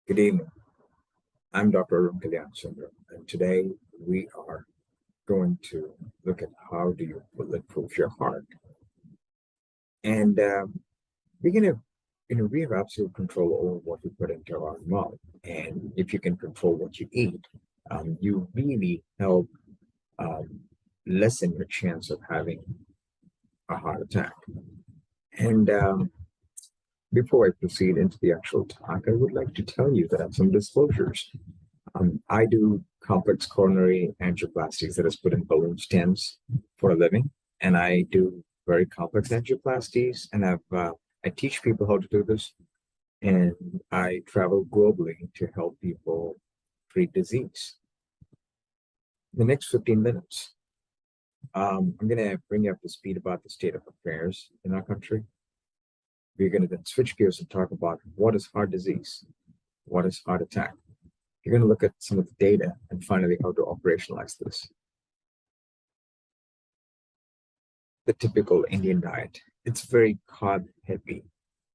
Good evening. I'm Dr. Arun Kalyansundaram, and today we are going to look at how do you bulletproof your heart. And we're gonna, we have absolute control over what we put into our mouth, and if you can control what you eat, you really help um, lessen your chance of having a heart attack. And before I proceed into the actual talk, I would like to tell you that I have some disclosures. I do complex coronary angioplasties, that is put in balloon stents for a living, and I do very complex angioplasties, and I teach people how to do this, and I travel globally to help people treat disease. In the next 15 minutes, I'm going to bring you up to speed about the state of affairs in our country. We're going to then switch gears and talk about what is heart disease, what is heart attack. You're going to look at some of the data and finally how to operationalize this. The typical Indian diet, it's very carb heavy.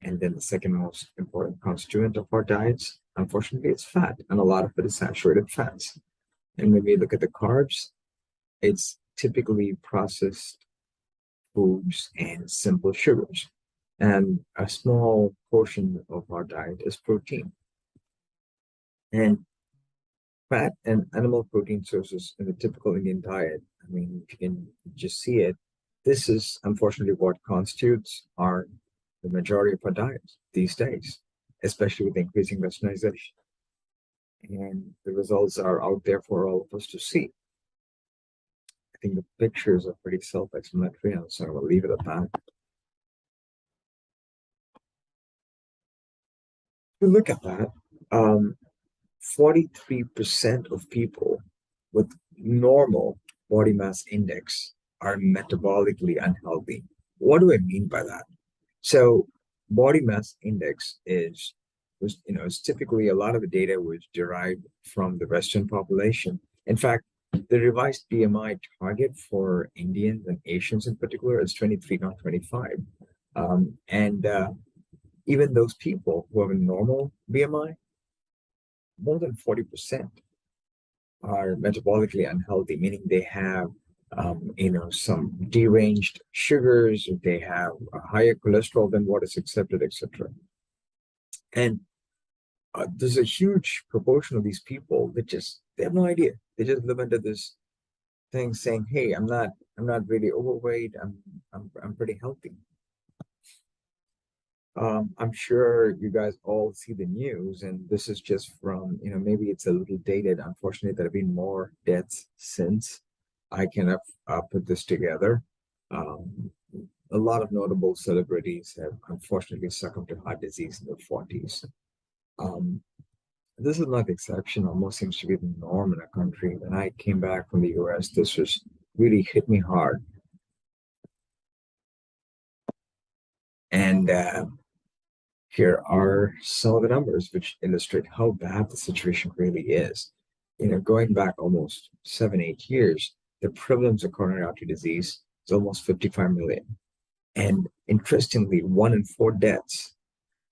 And then the second most important constituent of our diets, unfortunately, it's fat, and a lot of it is saturated fats. And when we look at the carbs, it's typically processed foods and simple sugars. And a small portion of our diet is protein. And fat and animal protein sources in the typical Indian diet, I mean, if you can just see it, this is unfortunately what constitutes the majority of our diets these days, especially with increasing westernization. And the results are out there for all of us to see. I think the pictures are pretty self-explanatory, and so I will leave it at that. If you look at that, 43% of people with normal body mass index are metabolically unhealthy. What do I mean by that? So body mass index is typically a lot of the data was derived from the Western population. In fact, the revised BMI target for Indians and Asians in particular is 23, not 25. And even those people who have a normal BMI, more than 40% are metabolically unhealthy, meaning they have some deranged sugars, they have a higher cholesterol than what is accepted, etc. And there's a huge proportion of these people that they have no idea. They just live under this thing saying, "Hey, I'm not really overweight. I'm pretty healthy." I'm sure you guys all see the news, and this is just from, maybe it's a little dated. Unfortunately, there have been more deaths since I kind of put this together. Um, a lot of notable celebrities have unfortunately succumbed to heart disease in their 40s. Um, this is not the exception, almost seems to be the norm in our country. When I came back from the US, this was really hit me hard. And here are some of the numbers which illustrate how bad the situation really is. Going back almost 7, 8 years, the prevalence of coronary artery disease is almost 55 million. And interestingly, 1 in 4 deaths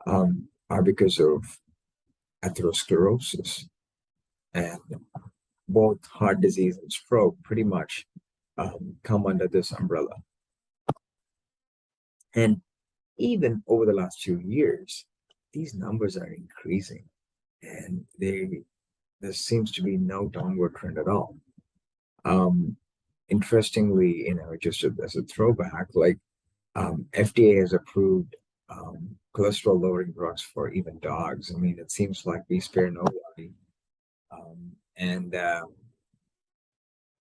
are because of atherosclerosis. And both heart disease and stroke pretty much come under this umbrella. And even over the last few years, these numbers are increasing, and there seems to be no downward trend at all. Interestingly, just as a throwback, like FDA has approved cholesterol lowering drugs for even dogs. I mean, it seems like we spare nobody. And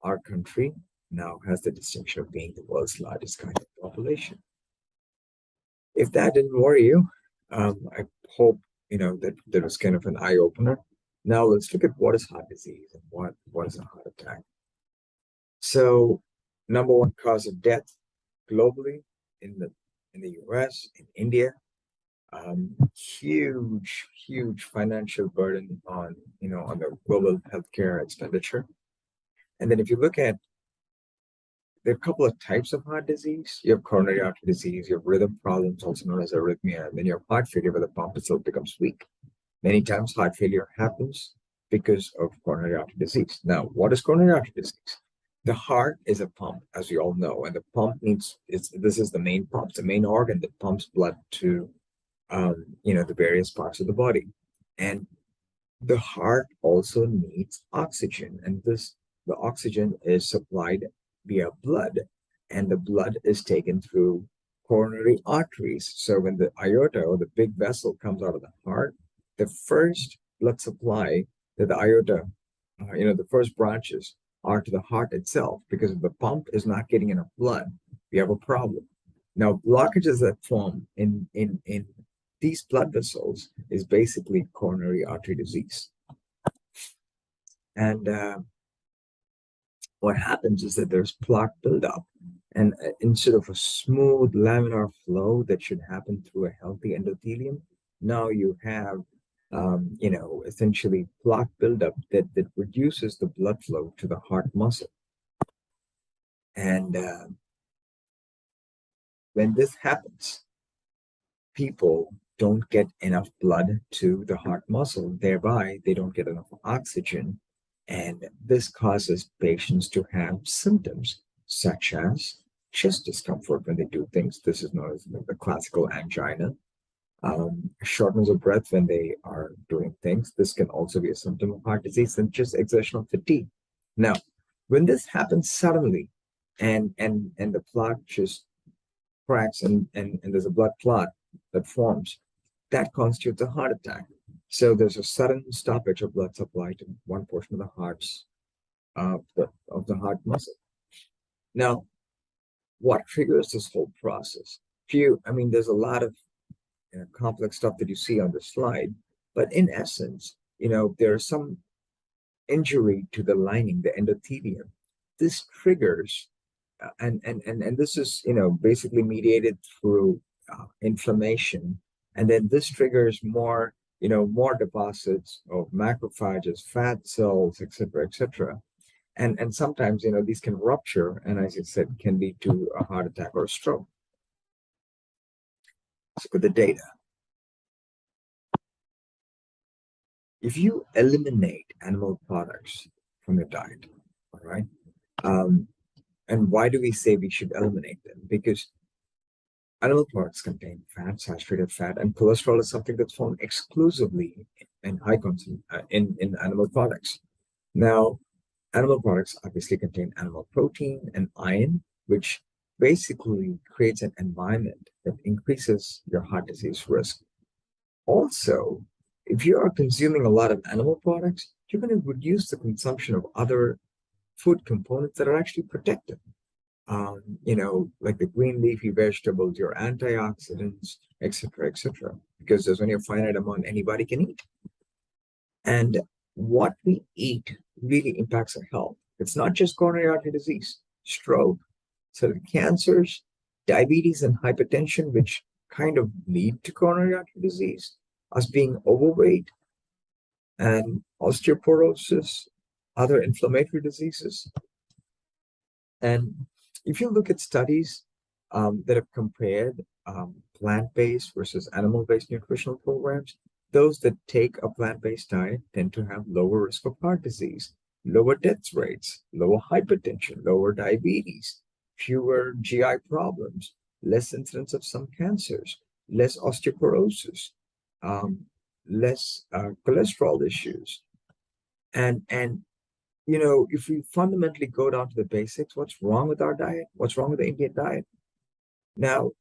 our country now has the distinction of being the world's largest cardiac population. If that didn't worry you, I hope that was kind of an eye opener. Now let's look at what is heart disease and what is a heart attack. So, number one cause of death globally in the U.S., in India, huge financial burden on the global healthcare expenditure. And then if you look at, there are a couple of types of heart disease. You have coronary artery disease, you have rhythm problems, also known as arrhythmia, and then you have heart failure where the pump itself becomes weak. Many times heart failure happens because of coronary artery disease. Now, what is coronary artery disease? The heart is a pump, as we all know, and the pump needs, this is the main pump, the main organ that pumps blood to, the various parts of the body. And the heart also needs oxygen, and the oxygen is supplied via blood, and the blood is taken through coronary arteries. So when the aorta, or the big vessel, comes out of the heart, the first blood supply that the aorta, the first branches are to the heart itself, because if the pump is not getting enough blood, we have a problem. Now, blockages that form in these blood vessels is basically coronary artery disease. And what happens is that there's plaque buildup. And instead of a smooth laminar flow that should happen through a healthy endothelium, now you have, essentially plaque buildup that reduces the blood flow to the heart muscle. And when this happens, people don't get enough blood to the heart muscle, thereby they don't get enough oxygen. And this causes patients to have symptoms such as chest discomfort when they do things. This is known as the classical angina. Shortness of breath when they are doing things. This can also be a symptom of heart disease, and just exertional fatigue. Now, when this happens suddenly, and the plaque just cracks, and there's a blood clot that forms, that constitutes a heart attack. So there's a sudden stoppage of blood supply to one portion of the heart's of the heart muscle. Now, what triggers this whole process? There's a lot of complex stuff that you see on the slide, but in essence, there's some injury to the lining, the endothelium. This triggers, and this is basically mediated through inflammation, and then this triggers more deposits of macrophages, fat cells, etc., etc. And sometimes these can rupture, and as I said, can lead to a heart attack or a stroke. Let's look at the data. If you eliminate animal products from your diet, all right, and why do we say we should eliminate them? Because animal products contain fat, saturated fat, and cholesterol is something that's found exclusively in high concentration in animal products. Now, animal products obviously contain animal protein and iron, which basically creates an environment that increases your heart disease risk. Also, if you are consuming a lot of animal products, you're going to reduce the consumption of other food components that are actually protective. Like the green leafy vegetables, your antioxidants, etc., etc., because there's only a finite amount anybody can eat. And what we eat really impacts our health. It's not just coronary artery disease, stroke, certain cancers, diabetes, and hypertension, which kind of lead to coronary artery disease, us being overweight, and osteoporosis, other inflammatory diseases. And if you look at studies that have compared plant-based versus animal-based nutritional programs, those that take a plant-based diet tend to have lower risk of heart disease, lower death rates, lower hypertension, lower diabetes, fewer GI problems, less incidence of some cancers, less osteoporosis, less cholesterol issues. And if we fundamentally go down to the basics, what's wrong with our diet? What's wrong with the Indian diet? Now,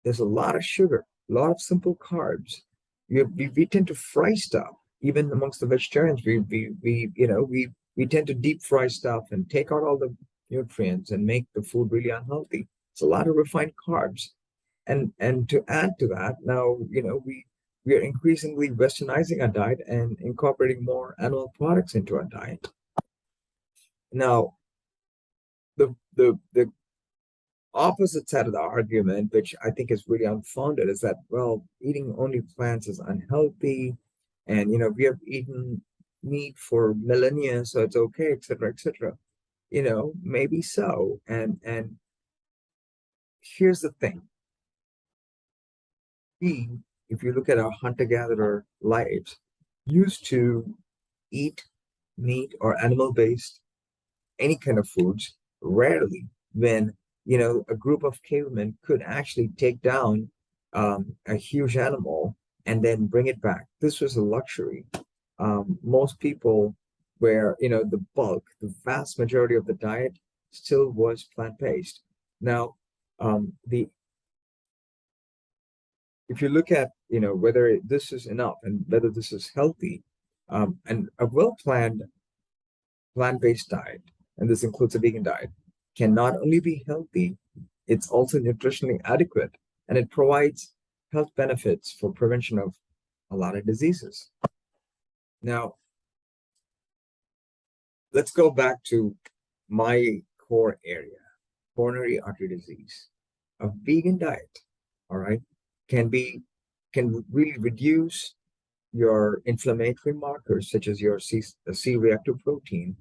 there's a lot of sugar, a lot of simple carbs. We tend to fry stuff, even amongst the vegetarians. We tend to deep fry stuff and take out all the nutrients and make the food really unhealthy. It's a lot of refined carbs, and to add to that, now we are increasingly westernizing our diet and incorporating more animal products into our diet. Now, the opposite side of the argument, which I think is really unfounded, is that, well, eating only plants is unhealthy, and we have eaten meat for millennia, so it's okay, etc., etc. Maybe so. And here's the thing: we if you look at our hunter-gatherer lives, used to eat meat or animal-based any kind of foods, rarely when a group of cavemen could actually take down a huge animal and then bring it back. This was a luxury. Most people where the bulk, the vast majority of the diet still was plant-based. Now, the if you look at whether this is enough and whether this is healthy, and a well-planned plant-based diet, and this includes a vegan diet, can not only be healthy, it's also nutritionally adequate, and it provides health benefits for prevention of a lot of diseases. Now, let's go back to my core area, coronary artery disease. A vegan diet, all right, can really reduce your inflammatory markers such as your C-reactive protein,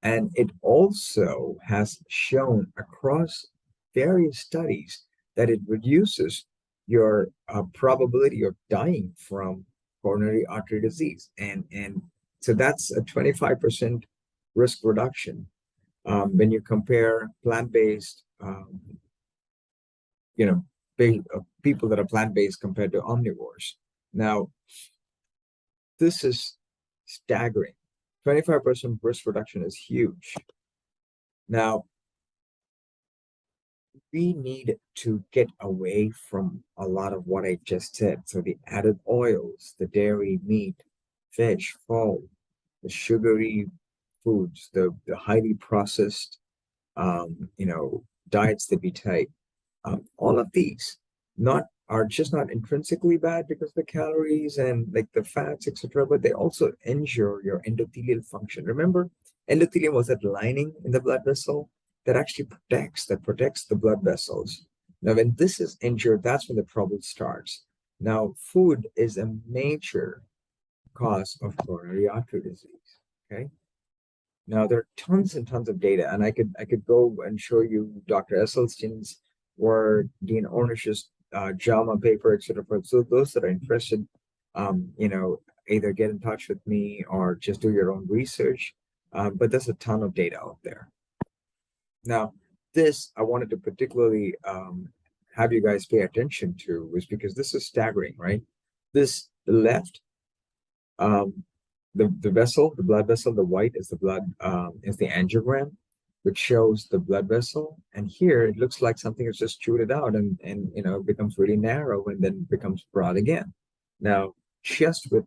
and it also has shown across various studies that it reduces your probability of dying from coronary artery disease, and so that's a 25% risk reduction when you compare plant-based, you know, people that are plant-based compared to omnivores. Now, this is staggering. 25% risk reduction is huge. Now, we need to get away from a lot of what I just said. So the added oils, the dairy, meat, fish, fowl, the sugary foods, the highly processed, diets that we take. All of these are just not intrinsically bad because of the calories and like the fats, etc., but they also injure your endothelial function. Remember, endothelium was that lining in the blood vessel that actually protects the blood vessels. Now, when this is injured, that's when the trouble starts. Now, food is a major cause of coronary artery disease. Okay. Now there are tons and tons of data, and I could go and show you Dr. Esselstyn's or Dean Ornish's JAMA paper, etc. So those that are interested, either get in touch with me or just do your own research. But there's a ton of data out there. Now, this I wanted to particularly have you guys pay attention to was because this is staggering, right? The left, the vessel, the blood vessel, the white is the blood, is the angiogram, which shows the blood vessel. And here it looks like something is just chewed it out and it becomes really narrow and then becomes broad again. Now, just with,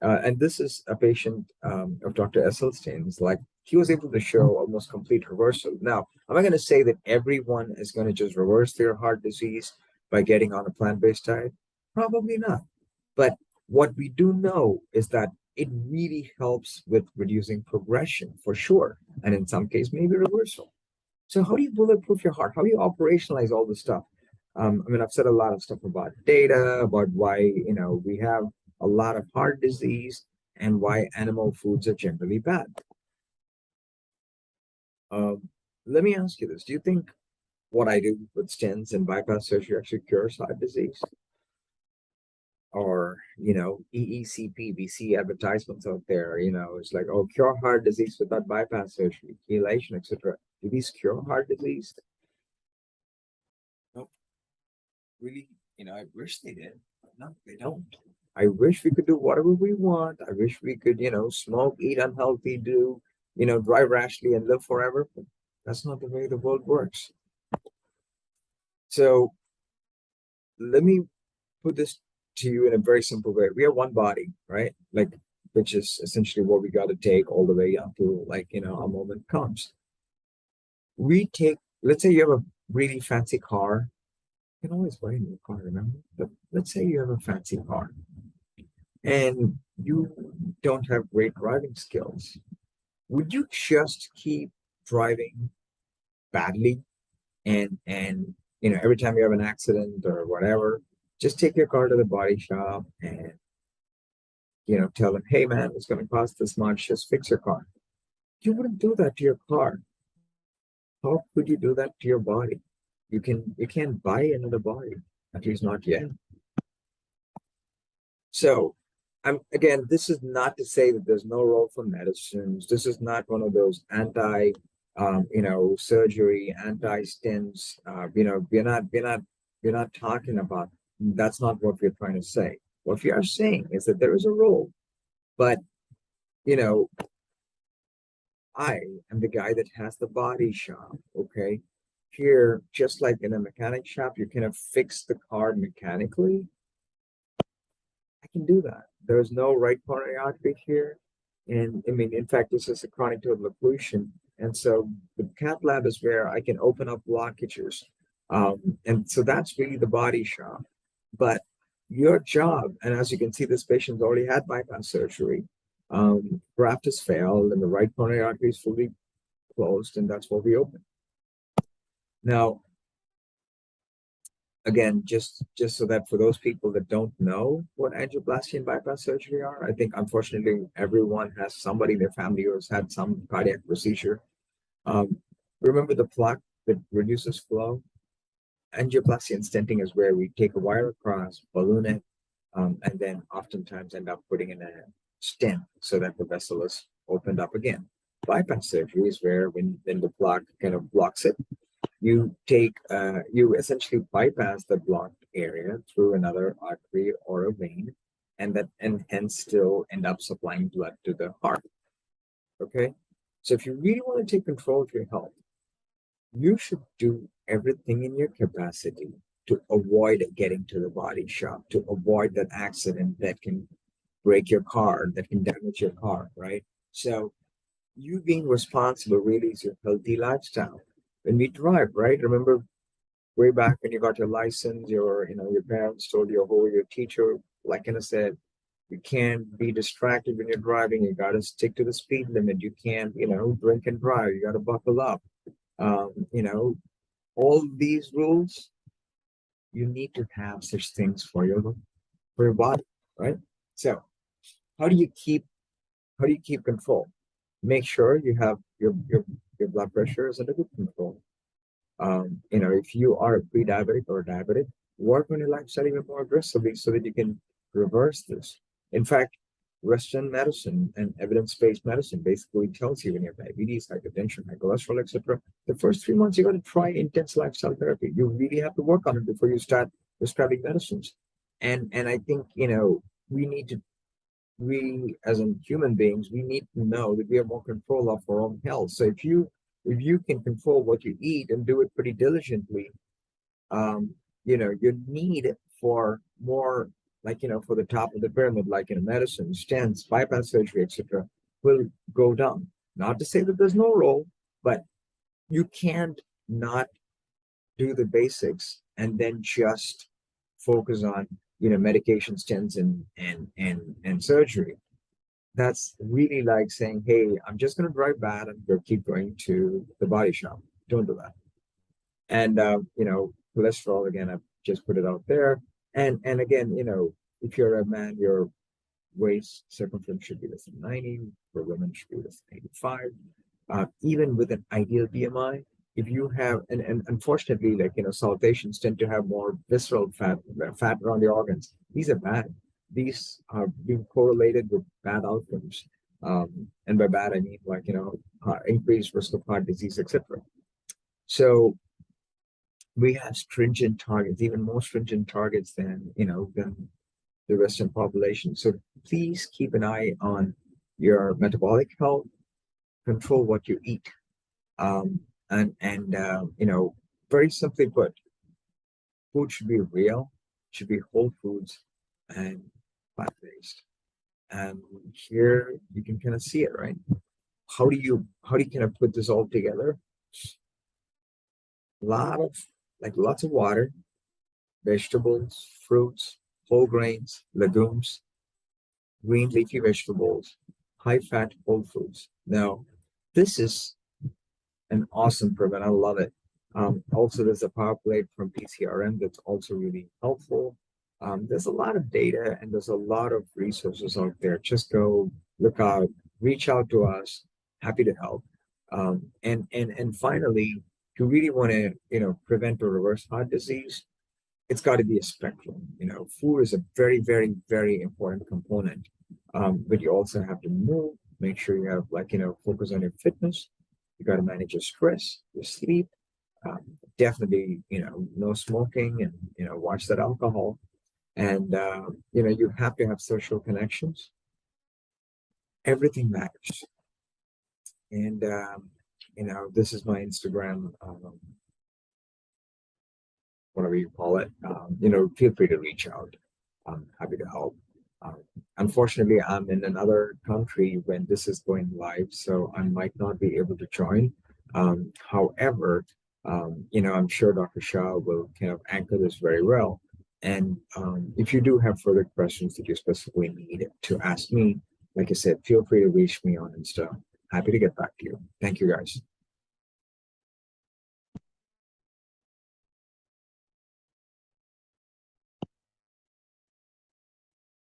and this is a patient of Dr. Esselstyn's, like he was able to show almost complete reversal. Now, am I going to say that everyone is going to just reverse their heart disease by getting on a plant-based diet? Probably not. But what we do know is that it really helps with reducing progression for sure. And in some case, maybe reversal. So how do you bulletproof your heart? How do you operationalize all this stuff? I've said a lot of stuff about data, about why, we have a lot of heart disease and why animal foods are generally bad. Let me ask you this. Do you think what I do with stents and bypass surgery actually cures heart disease? Or, EECP, we see advertisements out there, it's like, oh, cure heart disease without bypass surgery, chelation, etc. Do these cure heart disease? No, really, I wish they did, but no, they don't. I wish we could do whatever we want. I wish we could, smoke, eat unhealthy, drive rashly and live forever, but that's not the way the world works. So let me put this to you in a very simple way. We have one body, right? Like, which is essentially what we got to take all the way up to, like, a moment comes. Let's say you have a really fancy car. You can always buy a new car, remember? But let's say you have a fancy car and you don't have great driving skills. Would you just keep driving badly and every time you have an accident or whatever, just take your car to the body shop and tell them, hey man, it's going to cost this much, just fix your car? You wouldn't do that to your car. How could you do that to your body? You can't buy another body, at least not yet. So, again, this is not to say that there's no role for medicines. This is not one of those surgery, anti-stents. We're not talking about. That's not what we're trying to say. What we are saying is that there is a role, but you know, I am the guy that has the body shop. Okay, here, just like in a mechanic shop, you kind of fix the car mechanically. I can do that. There's no right coronary artery here. And I mean, in fact, this is a chronic total occlusion. And so the cath lab is where I can open up blockages. And so that's really the body shop. But your job, and as you can see, this patient's already had bypass surgery. Graft has failed, and the right coronary artery is fully closed, and that's what we open. Now, again, just so that for those people that don't know what angioplasty and bypass surgery are, I think unfortunately everyone has somebody in their family who has had some cardiac procedure. Um, Remember the plaque that reduces flow? Angioplasty and stenting is where we take a wire across, balloon it, and then oftentimes end up putting in a stent so that the vessel is opened up again. Bypass surgery is where when the plaque kind of blocks it, you essentially bypass the blocked area through another artery or a vein, and hence still end up supplying blood to the heart. Okay, so if you really want to take control of your health, you should do everything in your capacity to avoid getting to the body shop, to avoid that accident that can break your car, that can damage your car, right? So you being responsible really is your healthy lifestyle. When we drive, right? Remember way back when you got your license, your parents told you, or your teacher, like I said, you can't be distracted when you're driving. You got to stick to the speed limit. You can't, drink and drive. You got to buckle up. Um, you know, all these rules, you need to have such things for your body, right? So how do you keep how do you keep control? Make sure you have your blood pressure is under good control. If you are a pre-diabetic or a diabetic, work on your lifestyle even more aggressively so that you can reverse this. In fact, Western medicine and evidence-based medicine basically tells you when you have diabetes, hypertension, high cholesterol, etc., the first 3 months you got to try intense lifestyle therapy. You really have to work on it before you start prescribing medicines. And I think we need to we as in human beings, we need to know that we have more control of our own health. So if you can control what you eat and do it pretty diligently, your need for more, like for the top of the pyramid, like medicine, stents, bypass surgery, etc., will go down. Not to say that there's no role, but you can't not do the basics and then just focus on medication, stents, and surgery. That's really like saying, hey, I'm just going to drive bad and go keep going to the body shop. Don't do that. And cholesterol, again, I've just put it out there. And again, if you're a man, your waist circumference should be less than 90. For women, should be less than 85. Even with an ideal BMI, if you have, and unfortunately, South Asians tend to have more visceral fat around the organs. These are bad. These are being correlated with bad outcomes. And by bad, I mean increased risk of heart disease, etc. So we have stringent targets, even more stringent targets than the Western population. So please keep an eye on your metabolic health, control what you eat, and very simply put, food should be real, should be whole foods and plant-based. And here you can kind of see it, right? How do you kind of put this all together? Lots of water, vegetables, fruits, whole grains, legumes, green leafy vegetables, high fat whole foods. Now, this is an awesome program. I love it. Also, there's a power plate from PCRM that's also really helpful. There's a lot of data and there's a lot of resources out there. Just go look out, reach out to us. Happy to help. And finally, if you really want to prevent or reverse heart disease, it's got to be a spectrum. You know, food is a very, very, very important component. But you also have to move, make sure you have, like, focus on your fitness. You got to manage your stress, your sleep. Definitely, no smoking, and, watch that alcohol. And, you have to have social connections. Everything matters. And, this is my Instagram, whatever you call it. Feel free to reach out. I'm happy to help. Um, Unfortunately, I'm in another country when this is going live, so I might not be able to join. However, I'm sure Dr. Shah will kind of anchor this very well. And if you do have further questions that you specifically need to ask me, like I said, feel free to reach me on Insta. Happy to get back to you. Thank you, guys.